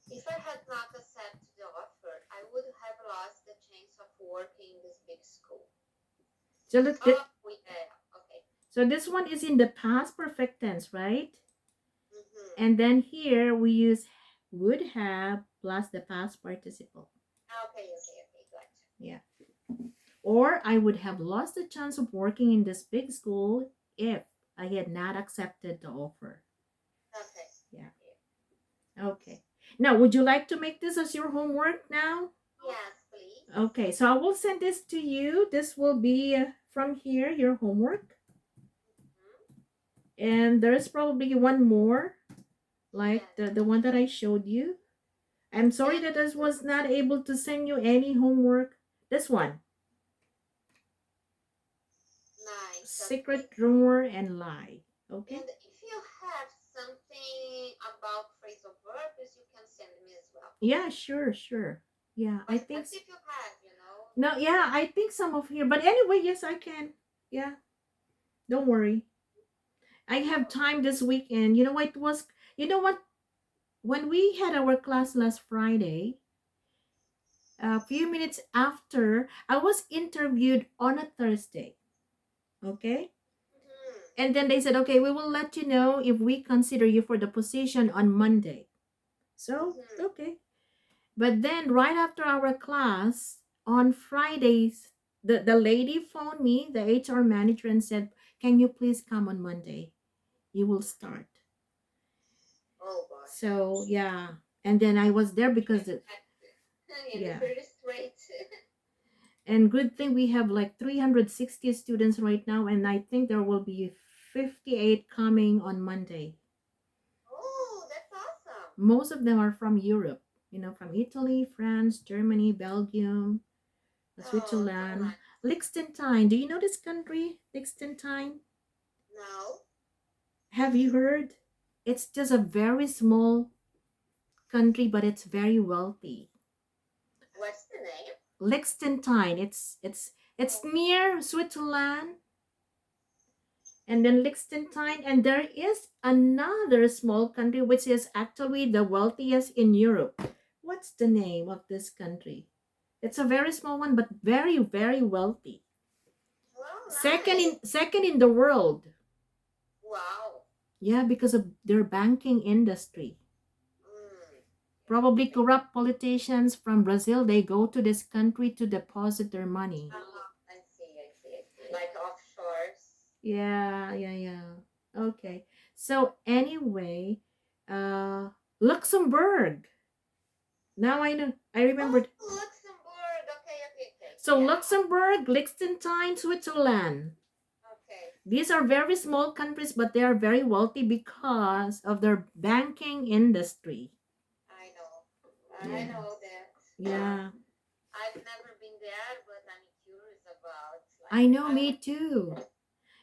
If I had not accepted the offer, I would have lost the chance of working in this big school. So look, Oh, yeah. Okay. so this one is in the past perfect tense, right? Mm-hmm. And then here we use would have plus the past participle. Okay, gotcha. Yeah. Or I would have lost the chance of working in this big school if I had not accepted the offer. Okay. Yeah. Okay. Now, would you like to make this as your homework now? Yes, please. Okay, so I will send this to you. This will be from here, your homework. Mm-hmm. And there's probably one more, like Yes. the one that I showed you. I'm sorry that I was not able to send you any homework. This one. Nice. Secret, rumor, and lie. Okay. And if you have something about phrasal verbs, you can send me as well. Yeah, sure. Yeah, But I think. that's if you have, No, yeah, I think some of here. But anyway, yes, I can. Yeah, don't worry. I have time this weekend. You know what it was? You know what? When we had our class last Friday, a few minutes after, I was interviewed on a Thursday. Okay? Mm-hmm. And then they said, okay, we will let you know if we consider you for the position on Monday. So, okay. But then right after our class on Fridays, the lady phoned me, the HR manager, and said, can you please come on Monday? You will start. Oh gosh. So yeah. And then I was there because Yeah. Pretty straight. And good thing we have like 360 students right now, and I think there will be 58 coming on Monday. Oh, that's awesome. Most of them are from Europe, from Italy, France, Germany, Belgium, Switzerland, nice. Liechtenstein. Do you know this country, Liechtenstein? No. Have you heard? It's just a very small country, but it's very wealthy. What's the name? Liechtenstein. It's near Switzerland, and then Liechtenstein, and there is another small country which is actually the wealthiest in Europe. What's the name of this country? It's a very small one, but very, very wealthy. Well, Second in the world. Wow. Yeah, because of their banking industry. Probably corrupt politicians from Brazil, they go to this country to deposit their money. I see. Like offshores. Yeah. Okay. So anyway, Luxembourg. Now I know. I remembered. Oh, Luxembourg. Okay. So yeah. Luxembourg, Liechtenstein, Switzerland. Okay. These are very small countries, but they are very wealthy because of their banking industry. I know that. Yeah. I've never been there, but I'm curious about. I know, me too.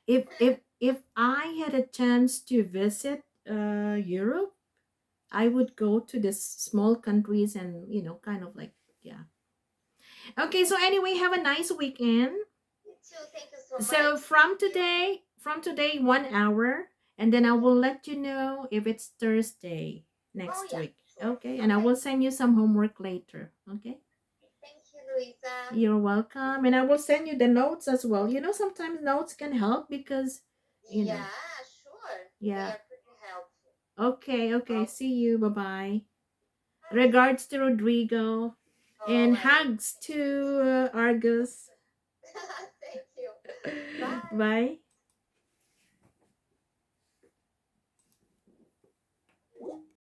If I had a chance to visit Europe, I would go to these small countries and kind of like, yeah. Okay, so anyway, have a nice weekend. You too. Thank you so much. So from today 1 hour, and then I will let you know if it's Thursday next week. Sure. Okay, and I will send you some homework later. Okay. Thank you, Luisa. You're welcome, and I will send you the notes as well. Sometimes notes can help because yeah, sure. Yeah. They are pretty helpful. Okay. See you. Bye. Regards to Rodrigo, and hugs to Argus. Thank you. Bye.